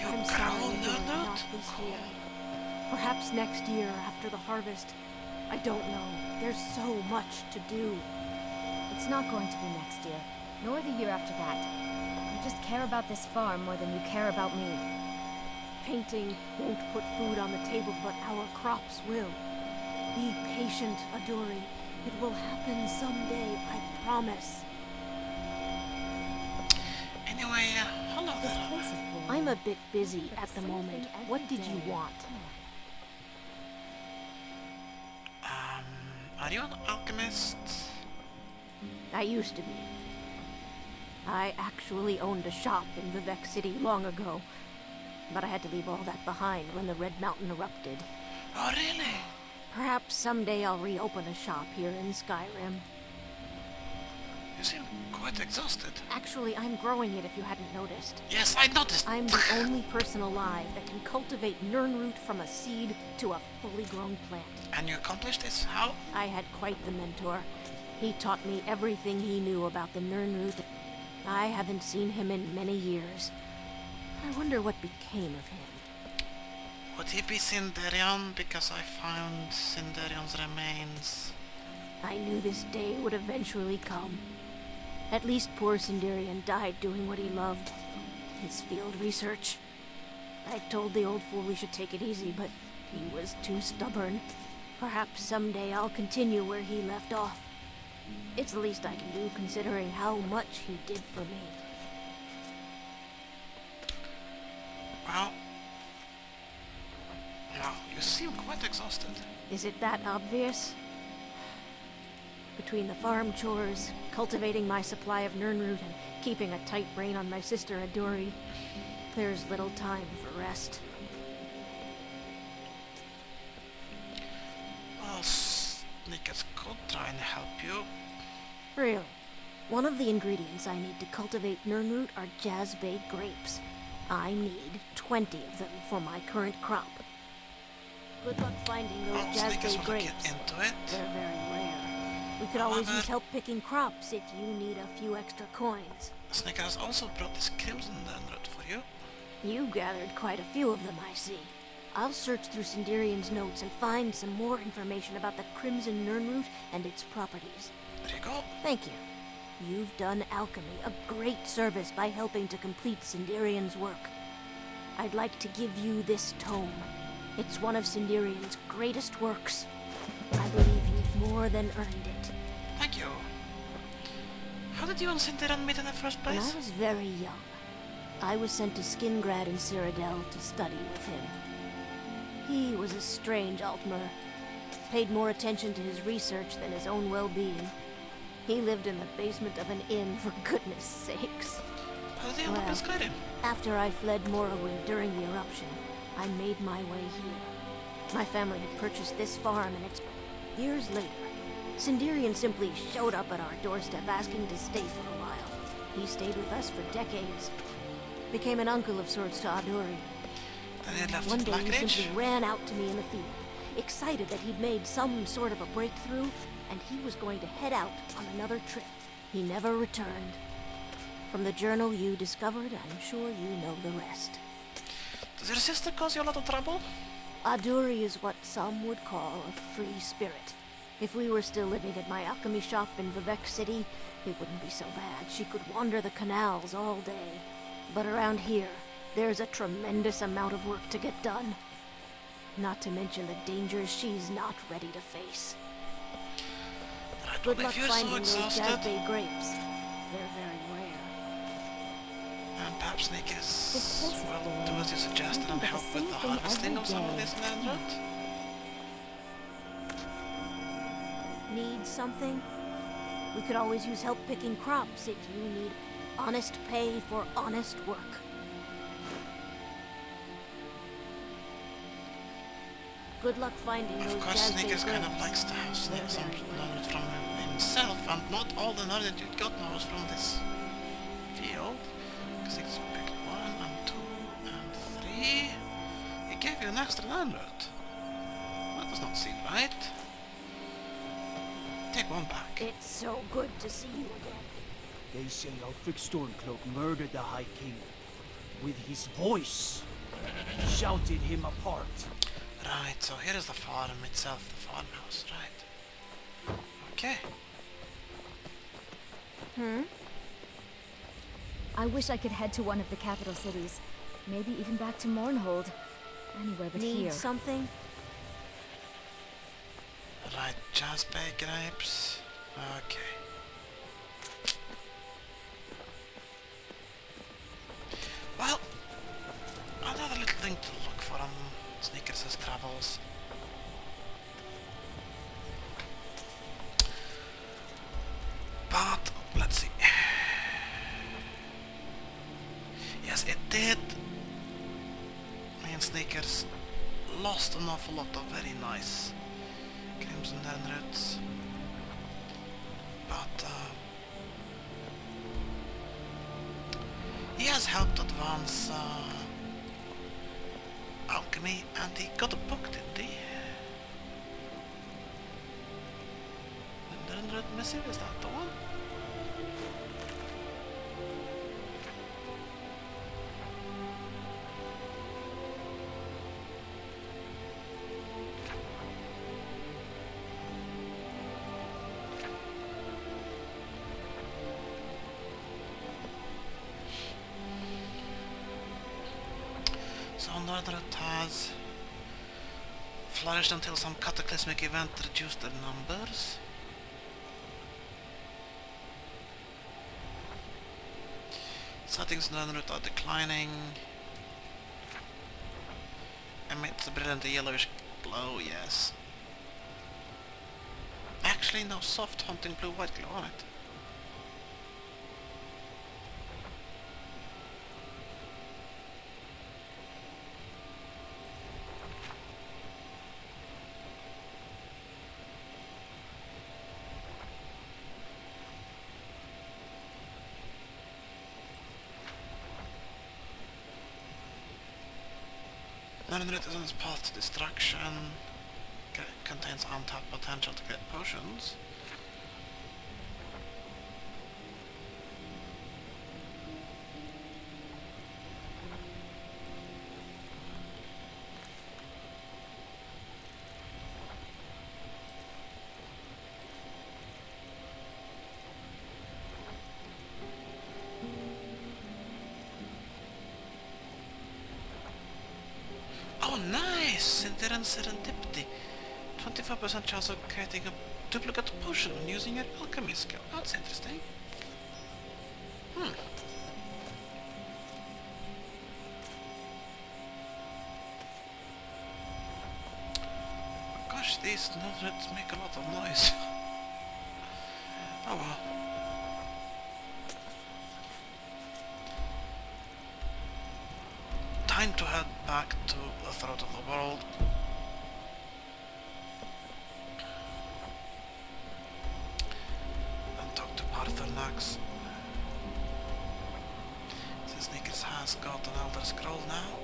I'm sorry not this year. Perhaps next year after the harvest. I don't know. There's so much to do. It's not going to be next year, nor the year after that. You just care about this farm more than you care about me. Painting won't put food on the table, but our crops will. Be patient, Adori. It will happen someday, I promise. Anyway, hello This there. place is boring. I'm a bit busy at the moment. What did you want? Are you an alchemist? I used to be. I actually owned a shop in Vivek City long ago. But I had to leave all that behind when the Red Mountain erupted. Oh, really? Perhaps someday I'll reopen a shop here in Skyrim. You seem quite exhausted. Actually, I'm growing it if you hadn't noticed. Yes, I noticed. I'm the only person alive that can cultivate Nirnroot from a seed to a fully grown plant. And you accomplished this? How? I had quite the mentor. He taught me everything he knew about the Nirnroot. I haven't seen him in many years. I wonder what became of him. Would he be Sinderian? Because I found Sinderian's remains. I knew this day would eventually come. At least poor Sinderian died doing what he loved. His field research. I told the old fool we should take it easy, but he was too stubborn. Perhaps someday I'll continue where he left off. It's the least I can do, considering how much he did for me. Well... No, you seem quite exhausted. Is it that obvious? Between the farm chores, cultivating my supply of Nirnroot, and keeping a tight rein on my sister Adori, there's little time for rest. Well, Sneakers could try and help you. Really? One of the ingredients I need to cultivate Nirnroot are Jazbay grapes. I need 20 of them for my current crop. Good luck finding those Sneakers Jazbay will grapes. get into it. They're very rare. We could always use help picking crops if you need a few extra coins. Sneakers also brought this crimson nut for you. You gathered quite a few of them, I see. I'll search through Sinderian's notes and find some more information about the Crimson Nirnroot and its properties. There you go. Thank you. You've done alchemy a great service by helping to complete Sinderian's work. I'd like to give you this tome. It's one of Sinderian's greatest works. I believe you've more than earned it. Thank you. How did you and Sinderian meet in the first When place? I was very young, I was sent to Skingrad in Cyrodiil to study with him. He was a strange Altmer, paid more attention to his research than his own well-being. He lived in the basement of an inn, for goodness sakes. How did you end up in Skyrim? After I fled Morrowind during the eruption, I made my way here. My family had purchased this farm, and it's years later. Sinderian simply showed up at our doorstep asking to stay for a while. He stayed with us for decades. Became an uncle of sorts to Adori. Then he left One the day Black he Ridge. simply ran out to me in the field, excited that he'd made some sort of a breakthrough, and he was going to head out on another trip. He never returned. From the journal you discovered, I'm sure you know the rest. Does your sister cause you a lot of trouble? Adori is what some would call a free spirit. If we were still living at my alchemy shop in Vivek City, it wouldn't be so bad. She could wander the canals all day. But around here, there's a tremendous amount of work to get done. Not to mention the dangers she's not ready to face. Right, Good well, luck if you're so finding those exhausted, Jazbay grapes. They're very rare. and perhaps Sneakers This place is will boring. do as you suggested and do the help with same the thing harvesting every of some of day. this nut. Need something? We could always use help picking crops if you need honest pay for honest work. Good luck finding those Of course, Jazbay Sneakers kind of grapes. likes to have They're some very knowledge from himself, and not all the knowledge you got now is from this field. Because it's picked 1 and 2 and 3. He gave you an extra nut. That does not seem right. Take one back. It's so good to see you again. They say Ulfric Stormcloak murdered the High King with his voice. shouted him apart. Right, so here is the farm itself, the farmhouse, right. Okay. I wish I could head to one of the capital cities. Maybe even back to Mournhold. Anywhere but Need here. something? Right, Jazzbay grapes. Okay. Well, another little thing to look for on Sneakers' travels. But, let's see. Yes, it did. Me and Sneakers lost an awful lot of very nice Crimson Roots. But, he has helped advance alchemy, and he got a book, didn't he? The Root Missive, is that the one? So Northrut has flourished until some cataclysmic event reduced their numbers. Settings in Northrut are declining. Emits a brilliant yellowish glow, yes. Actually, no soft haunting blue-white glow on it. Northrut is on its path to destruction. Contains untapped potential to create potions. Oh, nice! Serendipity. 25% chance of creating a duplicate potion using your alchemy skill. That's interesting. Gosh, these Northrits make a lot of noise. Oh well. Time to head back to the throat of the world. And talk to Parthenax. Since Sneakers has got an Elder Scroll now.